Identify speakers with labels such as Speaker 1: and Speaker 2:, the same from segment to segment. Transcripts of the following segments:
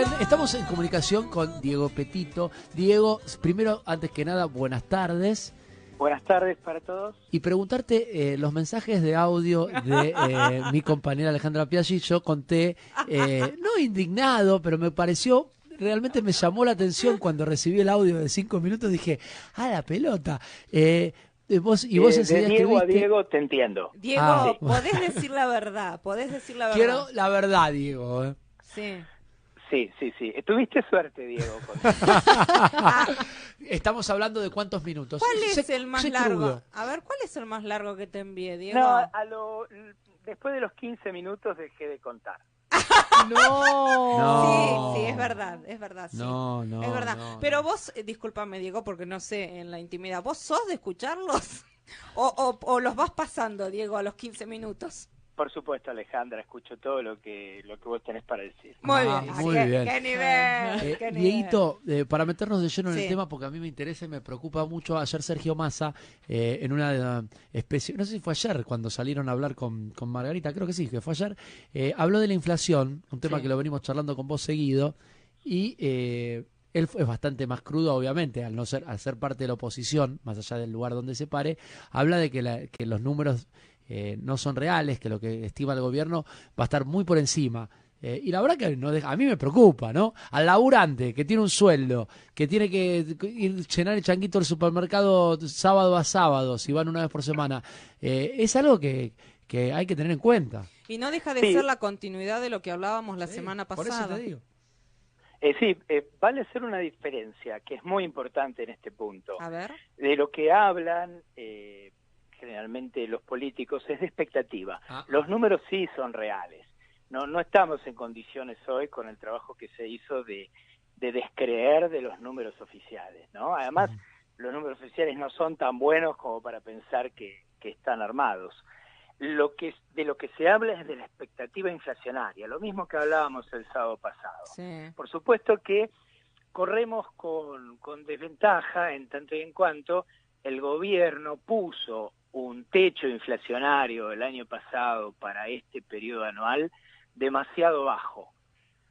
Speaker 1: Bien, estamos en comunicación con Diego Petito. Diego, primero, antes que nada, buenas tardes.
Speaker 2: Buenas tardes para todos.
Speaker 1: Y preguntarte los mensajes de audio de mi compañera Alejandra Piaggi. Yo conté, no indignado, pero me pareció, realmente me llamó la atención cuando recibí el audio de 5 minutos. Dije, la pelota. Vos enseguida
Speaker 2: de Diego
Speaker 1: escribiste...
Speaker 2: a Diego te entiendo.
Speaker 3: Diego, podés decir la verdad,
Speaker 1: Quiero la verdad, Diego.
Speaker 3: Sí.
Speaker 2: Sí. Tuviste suerte, Diego.
Speaker 1: Estamos hablando de cuántos minutos.
Speaker 3: ¿Cuál es el más largo?
Speaker 1: Crudo.
Speaker 3: A ver, ¿cuál es el más largo que te envié, Diego?
Speaker 2: No, después de los 15 minutos dejé de contar.
Speaker 1: No.
Speaker 3: Sí, es verdad, sí.
Speaker 1: No,
Speaker 3: es verdad.
Speaker 1: no,
Speaker 3: Pero
Speaker 1: no.
Speaker 3: vos, discúlpame, Diego, porque no sé en la intimidad, ¿vos sos de escucharlos? ¿O los vas pasando, Diego, a los 15 minutos?
Speaker 2: Por supuesto, Alejandra, escucho todo lo que vos tenés para decir.
Speaker 3: Muy bien.
Speaker 1: Qué
Speaker 3: ¿Qué nivel? ¿Qué nivel?
Speaker 1: Dieguito, para meternos de lleno en el
Speaker 3: Sí.
Speaker 1: tema, porque a mí me interesa y me preocupa mucho, ayer Sergio Massa, en una especie, no sé si fue ayer cuando salieron a hablar con Margarita, creo que sí, que fue ayer, habló de la inflación, un tema
Speaker 3: Sí.
Speaker 1: que lo venimos charlando con vos seguido, y él es bastante más crudo, obviamente, al ser parte de la oposición, más allá del lugar donde se pare, habla de que los números no son reales, que lo que estima el gobierno va a estar muy por encima. Y la verdad que a mí me preocupa, ¿no? Al laburante que tiene un sueldo, que tiene que ir llenar el changuito del supermercado sábado a sábado, si van una vez por semana, es algo que hay que tener en cuenta.
Speaker 3: Y no deja de
Speaker 2: Sí.
Speaker 3: ser la continuidad de lo que hablábamos la semana
Speaker 1: Por
Speaker 3: pasada.
Speaker 1: eso te digo.
Speaker 2: Vale hacer una diferencia, que es muy importante en este punto.
Speaker 3: A ver.
Speaker 2: De lo que hablan generalmente los políticos es de expectativa. Los números sí son reales. No estamos en condiciones hoy, con el trabajo que se hizo, de descreer de los números oficiales, ¿no? Además, los números oficiales no son tan buenos como para pensar que están armados. De lo que se habla es de la expectativa inflacionaria, lo mismo que hablábamos el sábado pasado.
Speaker 3: Sí.
Speaker 2: Por supuesto que corremos con desventaja en tanto y en cuanto el gobierno puso un techo inflacionario el año pasado para este periodo anual demasiado bajo.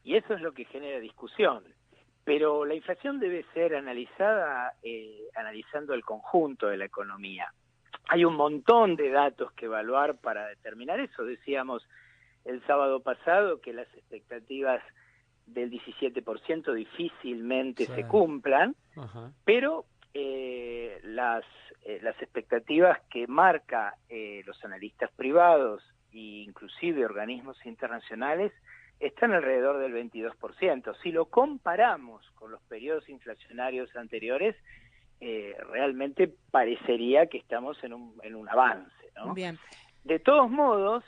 Speaker 2: Y eso es lo que genera discusión. Pero la inflación debe ser analizada analizando el conjunto de la economía. Hay un montón de datos que evaluar para determinar eso. Decíamos el sábado pasado que las expectativas del 17% difícilmente se cumplan, pero las expectativas que marca los analistas privados e inclusive organismos internacionales están alrededor del 22%. Si lo comparamos con los periodos inflacionarios anteriores, realmente parecería que estamos en un avance, ¿no?
Speaker 3: Bien.
Speaker 2: De todos modos,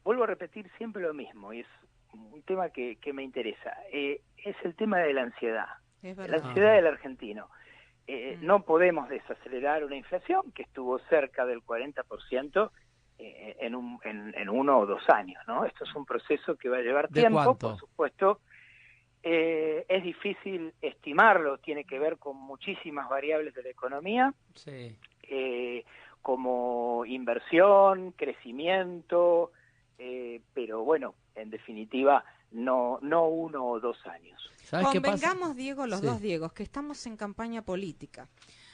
Speaker 2: vuelvo a repetir siempre lo mismo, y es un tema que me interesa, es el tema de la ansiedad.
Speaker 3: Es
Speaker 2: La
Speaker 3: verdad.
Speaker 2: ansiedad del argentino. No podemos desacelerar una inflación que estuvo cerca del 40% en 1 o 2 años, ¿no? Esto es un proceso que va a llevar
Speaker 1: ¿De
Speaker 2: tiempo,
Speaker 1: cuánto?
Speaker 2: por supuesto. Es difícil estimarlo, tiene que ver con muchísimas variables de la economía,
Speaker 1: Sí.
Speaker 2: como inversión, crecimiento, pero bueno, en definitiva, no 1 o 2 años.
Speaker 1: ¿Sabes qué pasa?
Speaker 3: Convengamos, Diego, los
Speaker 1: Sí.
Speaker 3: dos Diegos, que estamos en campaña política.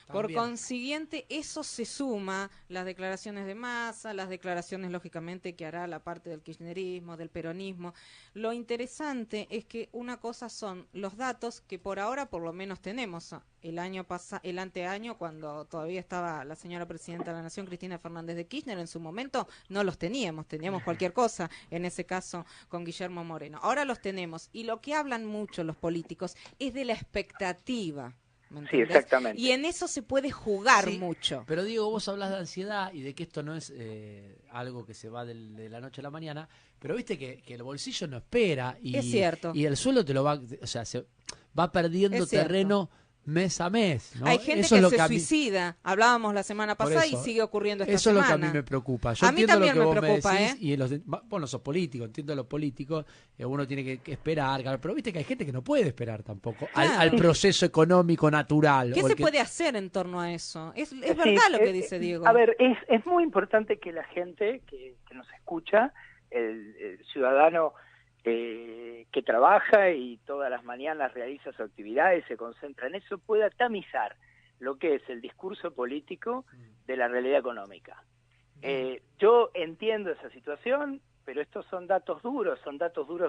Speaker 3: Por
Speaker 1: También.
Speaker 3: consiguiente, eso se suma, las declaraciones de Massa, las declaraciones, lógicamente, que hará la parte del kirchnerismo, del peronismo. Lo interesante es que una cosa son los datos que por ahora por lo menos tenemos. El anteaño, cuando todavía estaba la señora presidenta de la Nación, Cristina Fernández de Kirchner, en su momento no los teníamos cualquier cosa, en ese caso con Guillermo Moreno. Ahora los tenemos, y lo que hablan mucho los políticos es de la expectativa. ¿Me
Speaker 2: Sí,
Speaker 3: entendés?
Speaker 2: exactamente.
Speaker 3: Y en eso se puede jugar
Speaker 1: Sí,
Speaker 3: mucho.
Speaker 1: Pero Diego, vos hablas de ansiedad y de que esto no es algo que se va de la noche a la mañana, pero viste que el bolsillo no espera y,
Speaker 3: Es cierto.
Speaker 1: y el suelo te lo va, o sea, se va perdiendo
Speaker 3: Es cierto.
Speaker 1: terreno mes a mes, ¿no?
Speaker 3: Hay gente
Speaker 1: Eso es
Speaker 3: que
Speaker 1: lo
Speaker 3: se
Speaker 1: a mí-
Speaker 3: suicida. Hablábamos la semana
Speaker 1: Por
Speaker 3: pasada y
Speaker 1: eso,
Speaker 3: sigue ocurriendo esta
Speaker 1: Eso es lo
Speaker 3: semana.
Speaker 1: que a mí me preocupa. Yo
Speaker 3: A mí
Speaker 1: entiendo
Speaker 3: también
Speaker 1: lo que
Speaker 3: me
Speaker 1: vos
Speaker 3: preocupa,
Speaker 1: me decís y vos no sos político, entiendo los políticos, uno tiene que esperar, claro, pero viste que hay gente que no puede esperar tampoco
Speaker 3: Claro.
Speaker 1: al proceso económico natural.
Speaker 3: ¿Qué
Speaker 1: o el
Speaker 3: se
Speaker 1: que-
Speaker 3: puede hacer en torno a eso? Es
Speaker 2: Sí,
Speaker 3: verdad lo que dice Diego.
Speaker 2: A ver, es muy importante que la gente que nos escucha, el ciudadano que trabaja y todas las mañanas realiza sus actividades, se concentra en eso, pueda tamizar lo que es el discurso político de la realidad económica. Yo entiendo esa situación, pero estos son datos duros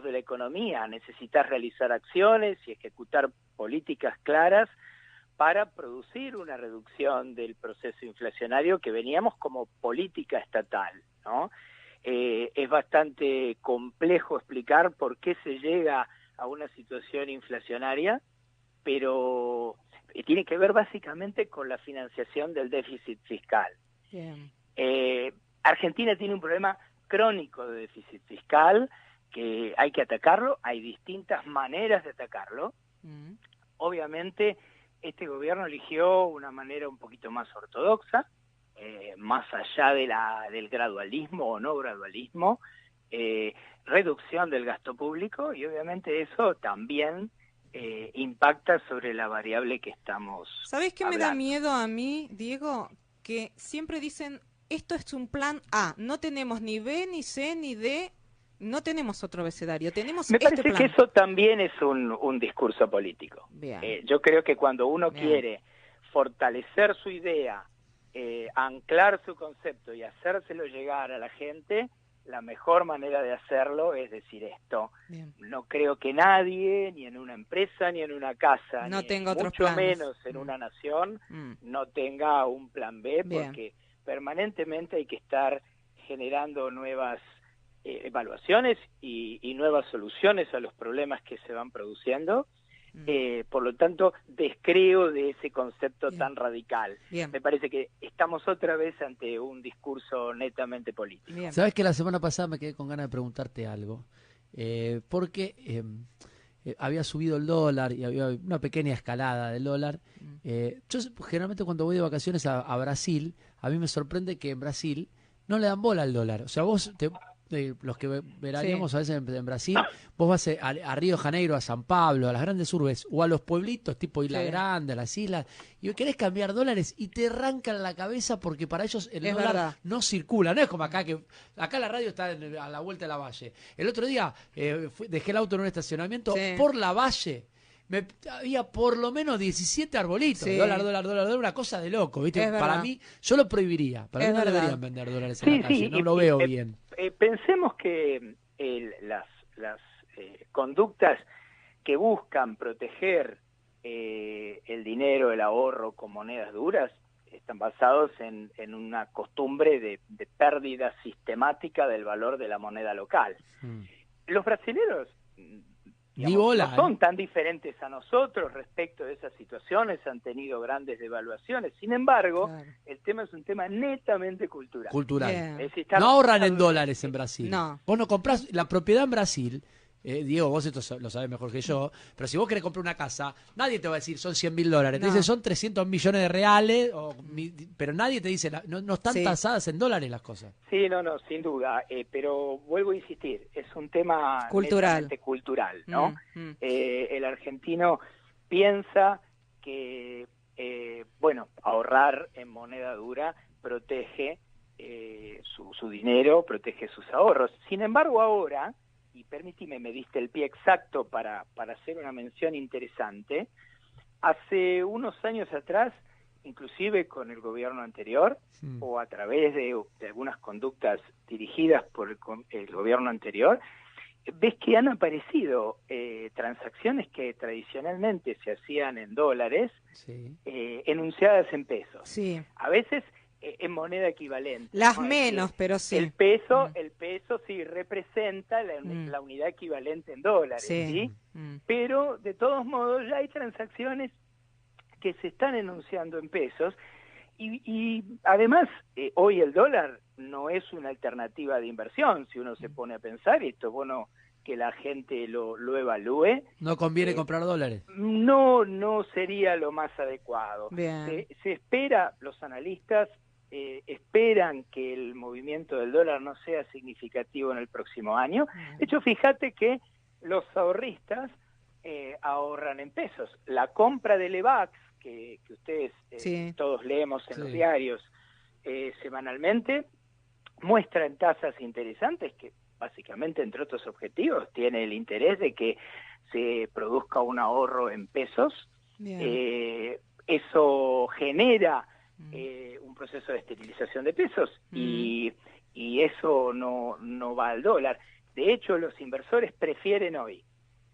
Speaker 2: de la economía. Necesitas realizar acciones y ejecutar políticas claras para producir una reducción del proceso inflacionario que veníamos como política estatal, ¿no? Es bastante complejo explicar por qué se llega a una situación inflacionaria, pero tiene que ver básicamente con la financiación del déficit fiscal.
Speaker 3: Bien.
Speaker 2: Argentina tiene un problema crónico de déficit fiscal que hay que atacarlo, hay distintas maneras de atacarlo. Obviamente este gobierno eligió una manera un poquito más ortodoxa, más allá de del gradualismo o no gradualismo, reducción del gasto público, y obviamente eso también impacta sobre la variable que estamos
Speaker 3: ¿Sabés qué
Speaker 2: hablando.
Speaker 3: me da miedo a mí, Diego? Que siempre dicen, esto es un plan A, no tenemos ni B, ni C, ni D, no tenemos otro abecedario, tenemos
Speaker 2: Me
Speaker 3: este
Speaker 2: parece
Speaker 3: plan.
Speaker 2: que eso también es un discurso político.
Speaker 3: Bien.
Speaker 2: Yo creo que cuando uno
Speaker 3: Bien.
Speaker 2: quiere fortalecer su idea, anclar su concepto y hacérselo llegar a la gente, la mejor manera de hacerlo es decir esto.
Speaker 3: Bien.
Speaker 2: No creo que nadie, ni en una empresa, ni en una casa,
Speaker 3: No
Speaker 2: ni
Speaker 3: tenga otros
Speaker 2: mucho
Speaker 3: planes.
Speaker 2: menos en una nación,
Speaker 3: Mm.
Speaker 2: no tenga un plan B,
Speaker 3: Bien.
Speaker 2: porque permanentemente hay que estar generando nuevas evaluaciones y nuevas soluciones a los problemas que se van produciendo. Por lo tanto, descreo de ese concepto
Speaker 3: Bien.
Speaker 2: tan radical.
Speaker 3: Bien.
Speaker 2: Me parece que estamos otra vez ante un discurso netamente político.
Speaker 3: Bien.
Speaker 1: Sabes que la semana pasada me quedé con ganas de preguntarte algo, porque había subido el dólar y había una pequeña escalada del dólar. Yo generalmente cuando voy de vacaciones a Brasil, a mí me sorprende que en Brasil no le dan bola al dólar. O sea, los que veraneamos
Speaker 3: Sí.
Speaker 1: a veces en Brasil, vos vas a Río de Janeiro, a San Pablo, a las grandes urbes, o a los pueblitos tipo Isla
Speaker 3: Sí.
Speaker 1: Grande, a las islas, y querés cambiar dólares y te arrancan la cabeza porque para ellos el
Speaker 3: Es
Speaker 1: dólar
Speaker 3: verdad.
Speaker 1: no circula. No es como acá, que acá la radio está a la vuelta de la valle. El otro día dejé el auto en un estacionamiento
Speaker 3: Sí.
Speaker 1: por la valle. Había por lo menos 17 arbolitos.
Speaker 3: Sí.
Speaker 1: Dólar, una cosa de loco, ¿viste?
Speaker 3: Es
Speaker 1: Para
Speaker 3: verdad.
Speaker 1: mí, yo lo prohibiría. Para
Speaker 3: Es
Speaker 1: mí no
Speaker 3: verdad.
Speaker 1: deberían vender dólares en
Speaker 2: Sí,
Speaker 1: la calle.
Speaker 2: sí,
Speaker 1: No lo veo bien.
Speaker 2: Pensemos que las conductas que buscan proteger el dinero, el ahorro con monedas duras, están basados en una costumbre de pérdida sistemática del valor de la moneda local. Los brasileños
Speaker 1: Ni bola,
Speaker 2: no son tan diferentes a nosotros respecto de esas situaciones, han tenido grandes devaluaciones. Sin embargo,
Speaker 3: Claro.
Speaker 2: el tema es un tema netamente cultural.
Speaker 1: Cultural.
Speaker 3: Bien.
Speaker 2: Es decir, está
Speaker 1: No ahorran en
Speaker 2: basado
Speaker 1: dólares en Brasil.
Speaker 3: No.
Speaker 1: Vos no comprás la propiedad en Brasil. Diego, vos esto lo sabés mejor que yo, pero si vos querés comprar una casa, nadie te va a decir son $100.000. Te
Speaker 3: No.
Speaker 1: dice son 300 millones de reales, pero nadie te dice, no están
Speaker 3: Sí.
Speaker 1: tasadas en dólares las cosas.
Speaker 2: Sí, no, sin duda, pero vuelvo a insistir, es un tema
Speaker 3: Cultural.
Speaker 2: netamente cultural, ¿no?
Speaker 3: Mm.
Speaker 2: El argentino piensa que, ahorrar en moneda dura protege su dinero, protege sus ahorros. Sin embargo, ahora, y permíteme, me diste el pie exacto para hacer una mención interesante, hace unos años atrás, inclusive con el gobierno anterior, o a través de algunas conductas dirigidas por el gobierno anterior, ves que han aparecido transacciones que tradicionalmente se hacían en dólares,
Speaker 1: Sí.
Speaker 2: enunciadas en pesos.
Speaker 3: Sí.
Speaker 2: A veces en moneda equivalente.
Speaker 3: Las
Speaker 2: ¿no? Es
Speaker 3: menos,
Speaker 2: decir,
Speaker 3: pero sí.
Speaker 2: El peso sí representa la unidad equivalente en dólares, ¿sí? Pero de todos modos ya hay transacciones que se están enunciando en pesos y además hoy el dólar no es una alternativa de inversión, si uno se pone a pensar, y esto es bueno que la gente lo evalúe.
Speaker 1: No conviene comprar dólares.
Speaker 2: No sería lo más adecuado.
Speaker 3: Bien.
Speaker 2: Se espera, los analistas esperan que el movimiento del dólar no sea significativo en el próximo año. De hecho, fíjate que los ahorristas ahorran en pesos. La compra del EVAX, que ustedes
Speaker 3: Sí.
Speaker 2: todos leemos en
Speaker 1: Sí.
Speaker 2: los diarios semanalmente, muestran tasas interesantes que básicamente, entre otros objetivos, tiene el interés de que se produzca un ahorro en pesos. Eso genera un proceso de esterilización de pesos y eso no va al dólar. De hecho, los inversores prefieren hoy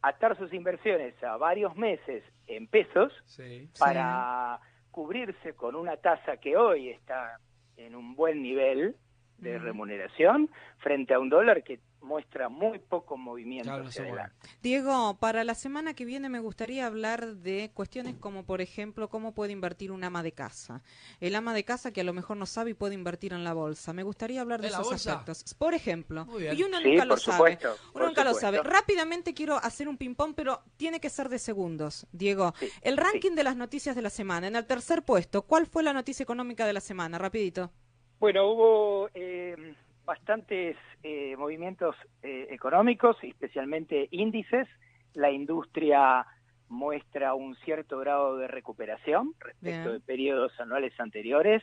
Speaker 2: atar sus inversiones a varios meses en pesos para cubrirse con una tasa que hoy está en un buen nivel de remuneración frente a un dólar que muestra muy poco movimiento hacia adelante.
Speaker 3: Diego, para la semana que viene me gustaría hablar de cuestiones como, por ejemplo, cómo puede invertir un ama de casa. El ama de casa que a lo mejor no sabe y puede invertir en la bolsa. Me gustaría hablar de esos aspectos. Por ejemplo, y uno nunca lo sabe. Uno nunca lo sabe. Rápidamente quiero hacer un ping-pong, pero tiene que ser de segundos. Diego, el ranking de las noticias de la semana. En el tercer puesto, ¿cuál fue la noticia económica de la semana? Rapidito.
Speaker 2: Bueno, hubo bastantes movimientos económicos, especialmente índices. La industria muestra un cierto grado de recuperación respecto de periodos anuales anteriores,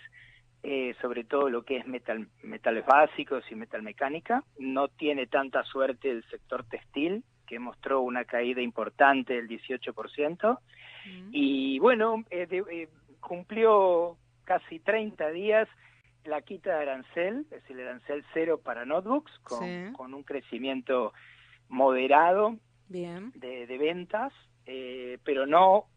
Speaker 2: sobre todo lo que es metales básicos y metalmecánica. No tiene tanta suerte el sector textil, que mostró una caída importante del 18%. Y bueno, cumplió casi 30 días la quita de arancel, es decir, el arancel cero para notebooks, con un crecimiento moderado de ventas, pero no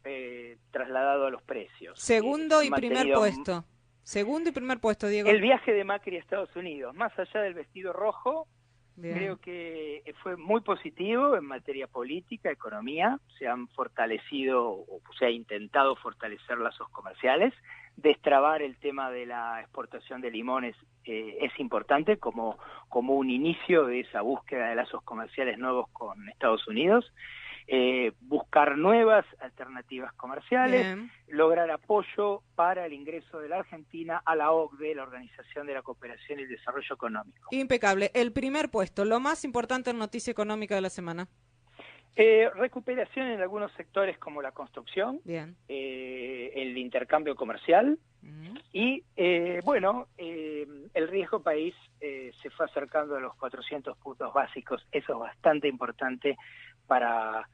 Speaker 2: trasladado a los precios.
Speaker 3: Segundo y primer puesto. Segundo y primer puesto, Diego.
Speaker 2: El viaje de Macri a Estados Unidos, más allá del vestido rojo, creo que fue muy positivo en materia política, economía. Se han fortalecido, o se ha intentado fortalecer lazos comerciales. Destrabar el tema de la exportación de limones es importante como un inicio de esa búsqueda de lazos comerciales nuevos con Estados Unidos. Buscar nuevas alternativas comerciales, lograr apoyo para el ingreso de la Argentina a la OCDE, la Organización de la Cooperación y el Desarrollo Económico.
Speaker 3: Impecable. El primer puesto, lo más importante en noticia económica de la semana.
Speaker 2: Recuperación en algunos sectores como la construcción, el intercambio comercial y, el riesgo país se fue acercando a los 400 puntos básicos. Eso es bastante importante para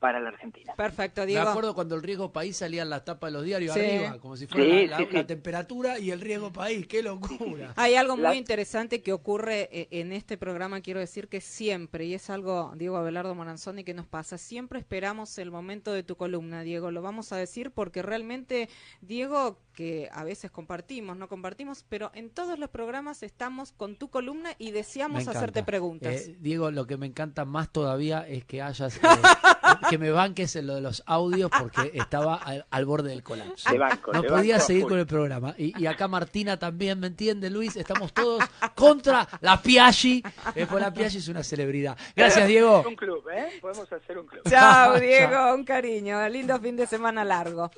Speaker 2: la Argentina.
Speaker 3: Perfecto, Diego.
Speaker 1: Me acuerdo cuando el riesgo país salía en la tapa de los diarios arriba, como si fuera la temperatura y el riesgo país. ¡Qué locura!
Speaker 3: Hay algo muy interesante que ocurre en este programa, quiero decir que siempre, y es algo, Diego Abelardo Moranzoni, que nos pasa, siempre esperamos el momento de tu columna, Diego. Lo vamos a decir porque realmente, Diego, que a veces compartimos, no compartimos, pero en todos los programas estamos con tu columna y deseamos hacerte preguntas.
Speaker 1: Diego, lo que me encanta más todavía es que hayas... que me banques en lo de los audios porque estaba al borde del colapso. No podía seguir con el programa. Y acá Martina también, ¿me entiende, Luis? Estamos todos contra la Piaggi. Pues la Piaggi es una celebridad. Gracias, Diego.
Speaker 2: Un club, ¿eh? Podemos hacer un club.
Speaker 3: Chao, Diego. Un cariño. Lindo fin de semana largo.